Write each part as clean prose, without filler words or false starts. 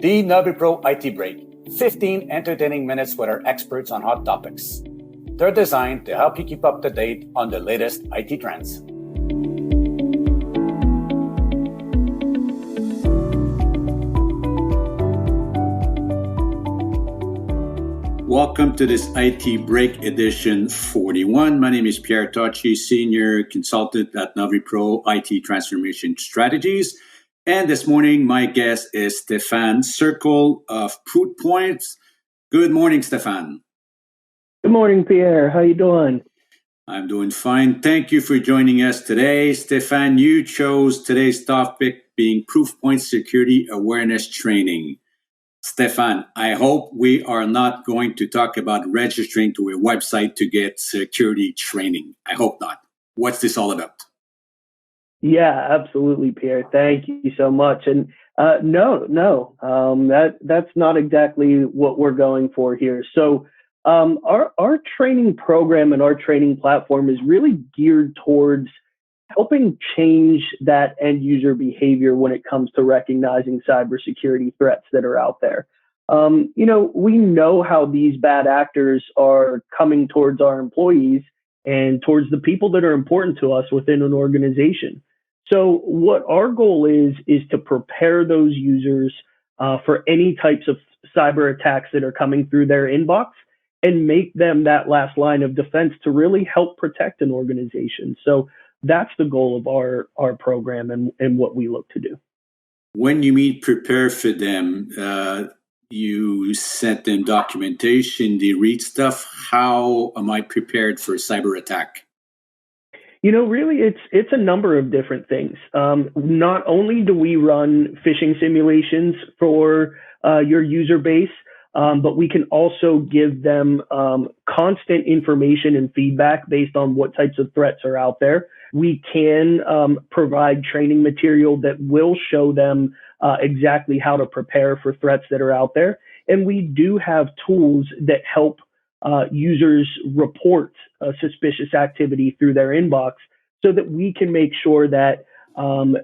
The NaviPro IT Break, 15 entertaining minutes with our experts on hot topics. They're designed to help you keep up to date on the latest IT trends. Welcome to this IT Break edition 41. My name is Pierre Tocci, Senior Consultant at NaviPro IT Transformation Strategies. And this morning, my guest is Stephan Circle of Proofpoint. Good morning, Stephan. Good morning, Pierre. How you doing? I'm doing fine. Thank you for joining us today. Stephan, you chose today's topic being Proofpoint Security Awareness Training. Stephan, I hope we are not going to talk about registering to a website to get security training. I hope not. What's this all about? Yeah, absolutely, Pierre. Thank you so much. And that's not exactly what we're going for here. So our training program and our training platform is really geared towards helping change that end user behavior when it comes to recognizing cybersecurity threats that are out there. We know how these bad actors are coming towards our employees and towards the people that are important to us within an organization. So what our goal is to prepare those users for any types of cyber attacks that are coming through their inbox and make them that last line of defense to really help protect an organization. So that's the goal of our program and what we look to do. When you mean prepare for them, you sent them documentation, they read stuff. How am I prepared for a cyber attack? Really, it's a number of different things. Not only do we run phishing simulations for your user base, but we can also give them constant information and feedback based on what types of threats are out there. We can provide training material that will show them exactly how to prepare for threats that are out there. And we do have tools that help users report suspicious activity through their inbox so that we can make sure that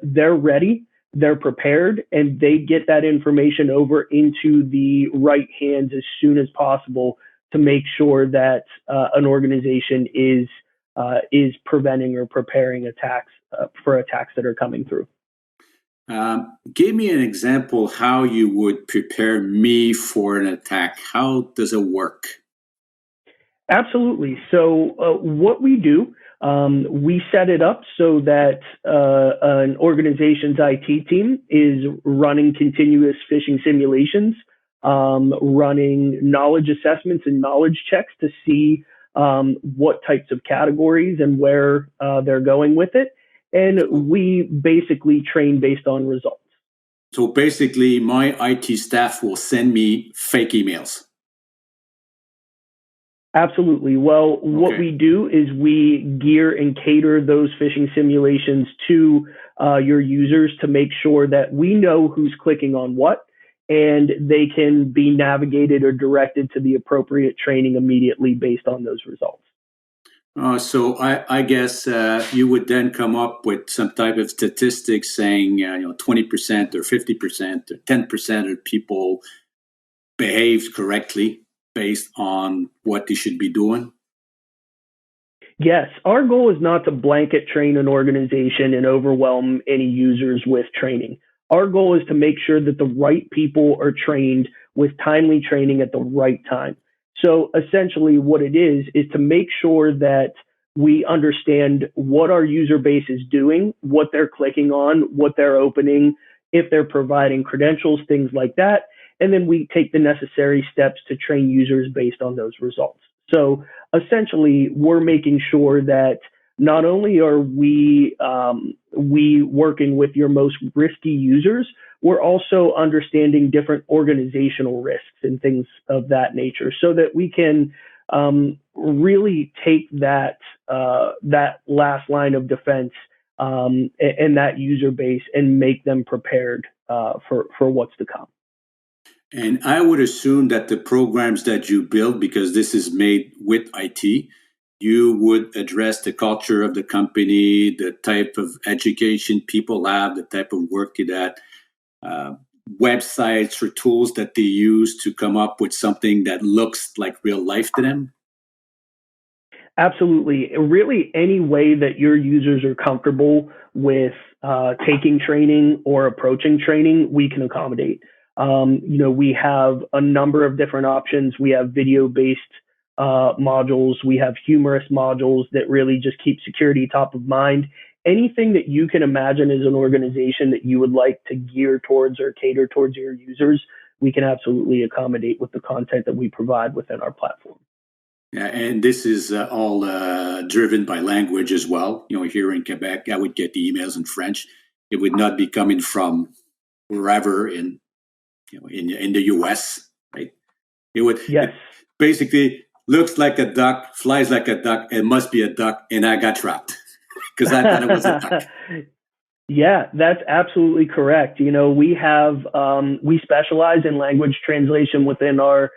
they're ready, they're prepared, and they get that information over into the right hands as soon as possible to make sure that an organization is preventing or preparing attacks for attacks that are coming through. Give me an example how you would prepare me for an attack. How does it work? Absolutely. So what we do, we set it up so that an organization's IT team is running continuous phishing simulations, running knowledge assessments and knowledge checks to see what types of categories and where they're going with it. And we basically train based on results. So basically, my IT staff will send me fake emails. Absolutely. Well, what we do is we gear and cater those phishing simulations to your users to make sure that we know who's clicking on what, and they can be navigated or directed to the appropriate training immediately based on those results. So I guess you would then come up with some type of statistics saying 20% or 50% or 10% of people behaved correctly based on what they should be doing? Yes, our goal is not to blanket train an organization and overwhelm any users with training. Our goal is to make sure that the right people are trained with timely training at the right time. So essentially what it is to make sure that we understand what our user base is doing, what they're clicking on, what they're opening, if they're providing credentials, things like that. And then we take the necessary steps to train users based on those results. So essentially, we're making sure that not only are we working with your most risky users, we're also understanding different organizational risks and things of that nature so that we can really take that last line of defense and that user base and make them prepared for what's to come. And I would assume that the programs that you build, because this is made with IT, you would address the culture of the company, the type of education people have, the type of work that websites or tools that they use to come up with something that looks like real life to them? Absolutely. Really, any way that your users are comfortable with taking training or approaching training, we can accommodate. We have a number of different options. We have video-based modules. We have humorous modules that really just keep security top of mind. Anything that you can imagine as an organization that you would like to gear towards or cater towards your users, we can absolutely accommodate with the content that we provide within our platform. Yeah, and this is all driven by language as well. Here in Quebec, I would get the emails in French. It would not be coming from wherever in the U.S. Right? It would. Yes. It basically looks like a duck, flies like a duck. It must be a duck, and I got trapped because I thought it was a duck. Yeah, that's absolutely correct. We have we specialize in language translation within our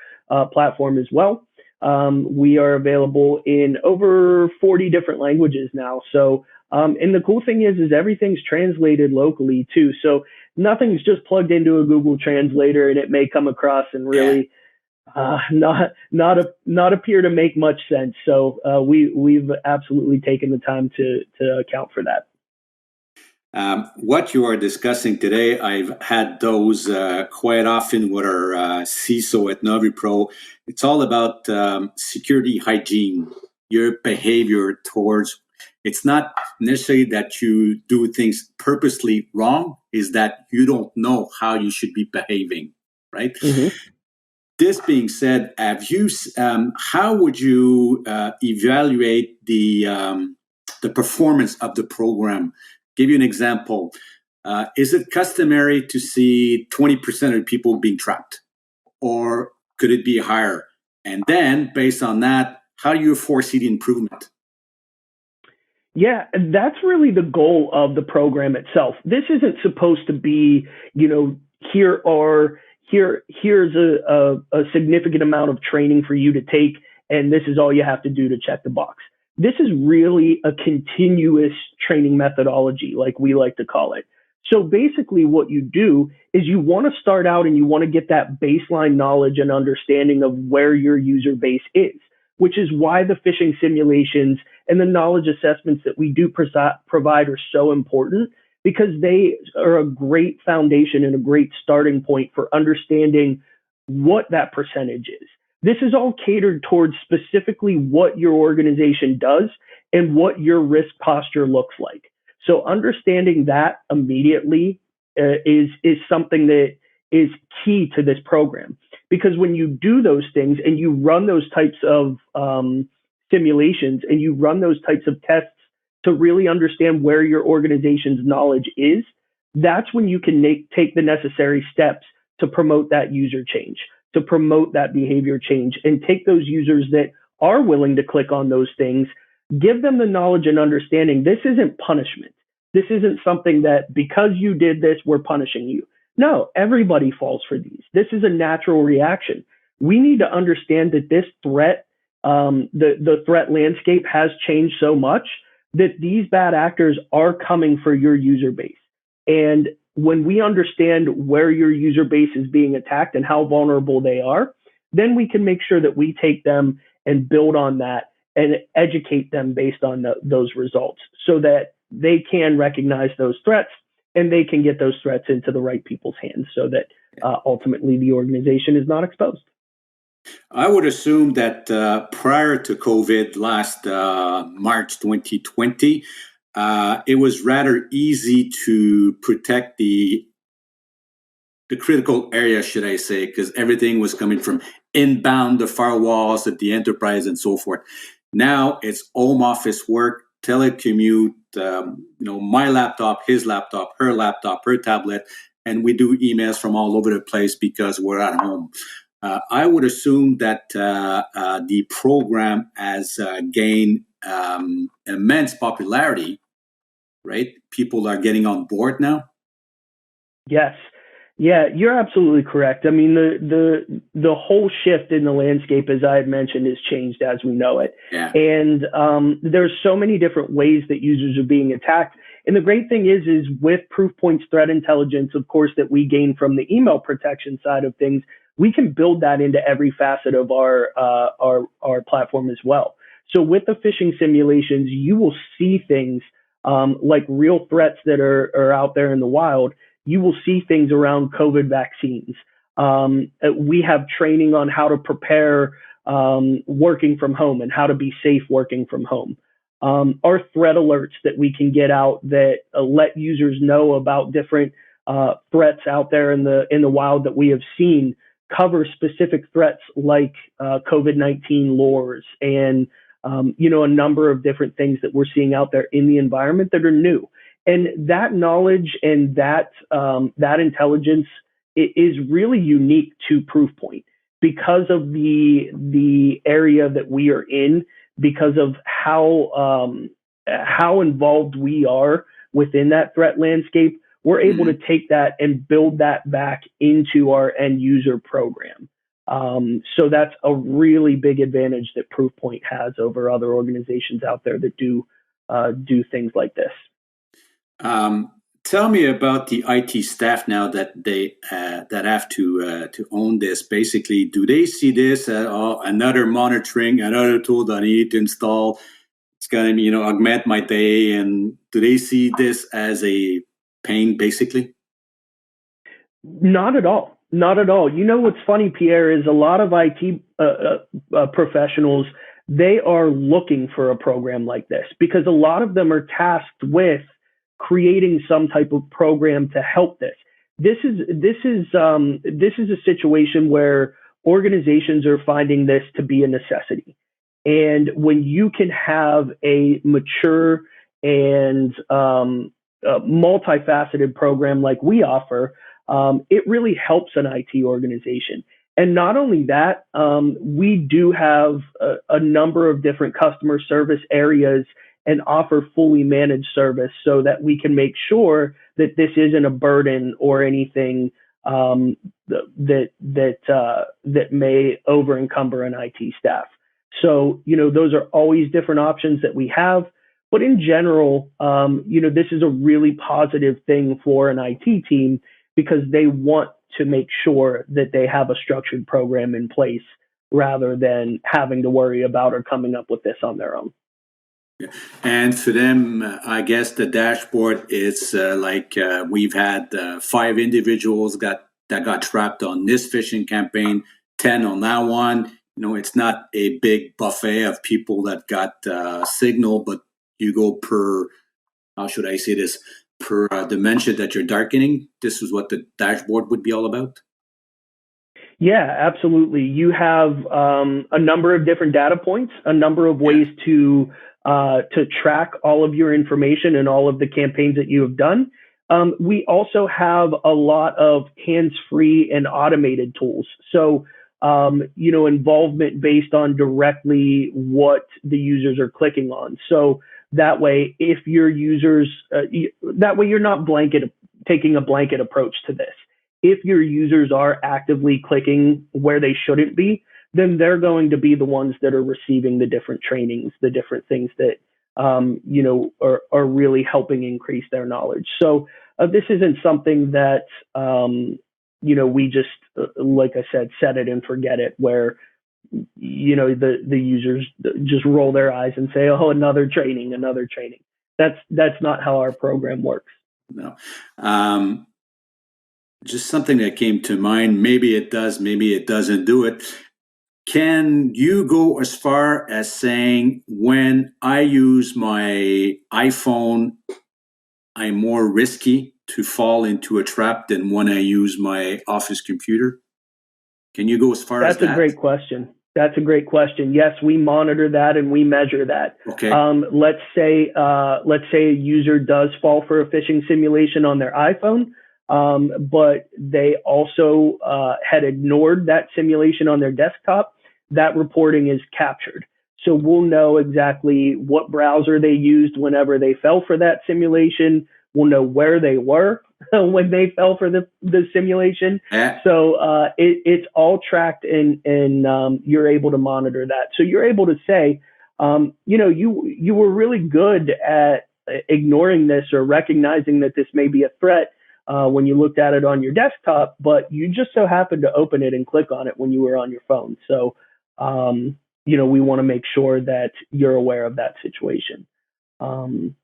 platform as well. We are available in over 40 different languages now. So, and the cool thing is everything's translated locally too. So nothing's just plugged into a Google translator and it may come across and really not appear to make much sense. So we've absolutely taken the time to account for that. What you are discussing today, I've had those quite often with our CISO at NoviPro. It's all about security hygiene, your behavior towards. It's not necessarily that you do things purposely wrong, is that you don't know how you should be behaving, right? Mm-hmm. This being said, how would you evaluate the performance of the program? Give you an example. Is it customary to see 20% of people being trapped? Or could it be higher? And then, based on that, how do you foresee the improvement? Yeah, that's really the goal of the program itself. This isn't supposed to be, here's a significant amount of training for you to take, and this is all you have to do to check the box. This is really a continuous training methodology, like we like to call it. So basically what you do is you want to start out and you want to get that baseline knowledge and understanding of where your user base is, which is why the phishing simulations and the knowledge assessments that we do provide are so important, because they are a great foundation and a great starting point for understanding what that percentage is. This is all catered towards specifically what your organization does and what your risk posture looks like. So understanding that immediately is something that is key to this program, because when you do those things and you run those types of simulations and you run those types of tests to really understand where your organization's knowledge is, that's when you can take the necessary steps to promote that user change, to promote that behavior change, and take those users that are willing to click on those things, give them the knowledge and understanding. This isn't punishment. This isn't something that because you did this, we're punishing you. No, everybody falls for these. This is a natural reaction. We need to understand that this threat, the threat landscape has changed so much that these bad actors are coming for your user base. And when we understand where your user base is being attacked and how vulnerable they are, then we can make sure that we take them and build on that and educate them based on those results so that they can recognize those threats and they can get those threats into the right people's hands so that ultimately the organization is not exposed. I would assume that prior to COVID last March 2020, it was rather easy to protect the critical area, should I say, because everything was coming from inbound, the firewalls at the enterprise and so forth. Now it's home office work, telecommute, my laptop, his laptop, her tablet, and we do emails from all over the place because we're at home. I would assume that the program has gained immense popularity, right? People are getting on board now. Yes. Yeah, you're absolutely correct. I mean, the whole shift in the landscape, as I had mentioned, has changed as we know it. Yeah. And there's so many different ways that users are being attacked. And the great thing is with Proofpoint's threat intelligence, of course, that we gain from the email protection side of things, we can build that into every facet of our platform as well. So with the phishing simulations, you will see things like real threats that are out there in the wild. You will see things around COVID vaccines. We have training on how to prepare working from home and how to be safe working from home. Our threat alerts that we can get out that let users know about different threats out there in the wild that we have seen cover specific threats like COVID-19 lures and a number of different things that we're seeing out there in the environment that are new. And that knowledge and that intelligence is really unique to Proofpoint because of the area that we are in, because of how involved we are within that threat landscape. We're able to take that and build that back into our end user program. So that's a really big advantage that Proofpoint has over other organizations out there that do things like this. Tell me about the IT staff now that they that have to own this. Basically, do they see this as another monitoring, another tool that I need to install? It's going to augment my day, and do they see this as a pain, basically? Not at all. Not at all. You know what's funny, Pierre, is a lot of IT professionals, they are looking for a program like this because a lot of them are tasked with creating some type of program to help this. This is a situation where organizations are finding this to be a necessity. And when you can have a mature and multifaceted program like we offer, it really helps an IT organization. And not only that, we do have a number of different customer service areas and offer fully managed service so that we can make sure that this isn't a burden or anything that may over encumber an IT staff. So, those are always different options that we have. But in general, this is a really positive thing for an IT team because they want to make sure that they have a structured program in place rather than having to worry about or coming up with this on their own. Yeah. And for them, I guess the dashboard is we've had 5 individuals that got trapped on this phishing campaign, 10 on that one. It's not a big buffet of people that got signal, but you go per, how should I say this, per dimension that you're darkening. This is what the dashboard would be all about. Yeah, absolutely. You have a number of different data points, a number of ways to track all of your information and all of the campaigns that you have done. We also have a lot of hands-free and automated tools. So, involvement based on directly what the users are clicking on. So that way, if your users, that way you're not taking a blanket approach to this. If your users are actively clicking where they shouldn't be, then they're going to be the ones that are receiving the different trainings, the different things that, are really helping increase their knowledge. So this isn't something that, we just, like I said, set it and forget it, where, the users just roll their eyes and say, oh, another training. That's not how our program works. No. Just something that came to mind. Maybe it does, maybe it doesn't do it. Can you go as far as saying when I use my iPhone, I'm more risky to fall into a trap than when I use my office computer? Can you go as far as that? That's a great question. Yes, we monitor that and we measure that. Okay. Let's say a user does fall for a phishing simulation on their iPhone, but they also had ignored that simulation on their desktop. That reporting is captured. So we'll know exactly what browser they used whenever they fell for that simulation. We'll know where they were when they fell for the simulation. So it's all tracked and you're able to monitor that. So you're able to say, you were really good at ignoring this or recognizing that this may be a threat when you looked at it on your desktop, but you just so happened to open it and click on it when you were on your phone. So, we want to make sure that you're aware of that situation. And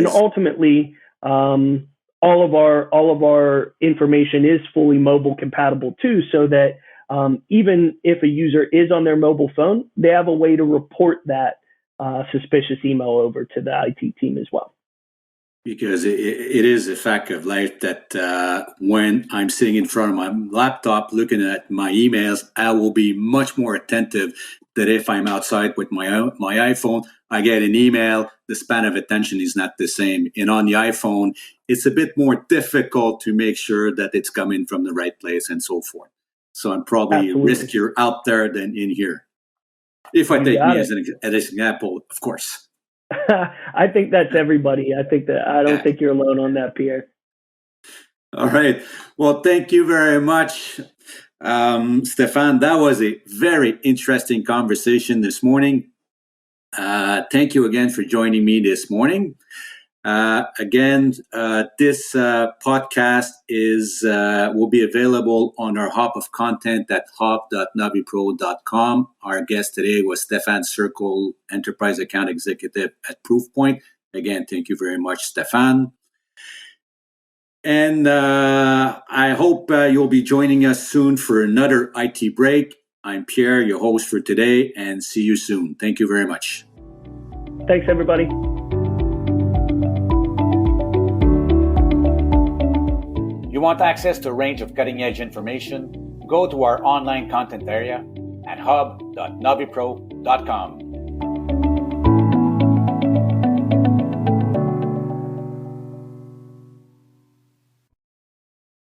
ultimately, all of our information is fully mobile compatible too, so that even if a user is on their mobile phone, they have a way to report that suspicious email over to the IT team as well. Because it is a fact of life that when I'm sitting in front of my laptop looking at my emails, I will be much more attentive than if I'm outside with my iPhone. I get an email, the span of attention is not the same. And on the iPhone, it's a bit more difficult to make sure that it's coming from the right place and so forth. So I'm probably riskier out there than in here. If I take me as an example, of course. I think that's everybody. I don't think you're alone on that, Pierre. All right. Well, thank you very much, Stephan. That was a very interesting conversation this morning. Thank you again for joining me this morning. This podcast will be available on our hub of content at hub.navipro.com. Our guest today was Stephan Circle, Enterprise Account Executive at Proofpoint. Again, thank you very much, Stephan. And I hope you'll be joining us soon for another IT break. I'm Pierre, your host for today, and see you soon. Thank you very much. Thanks, everybody. You want access to a range of cutting-edge information? Go to our online content area at hub.navipro.com.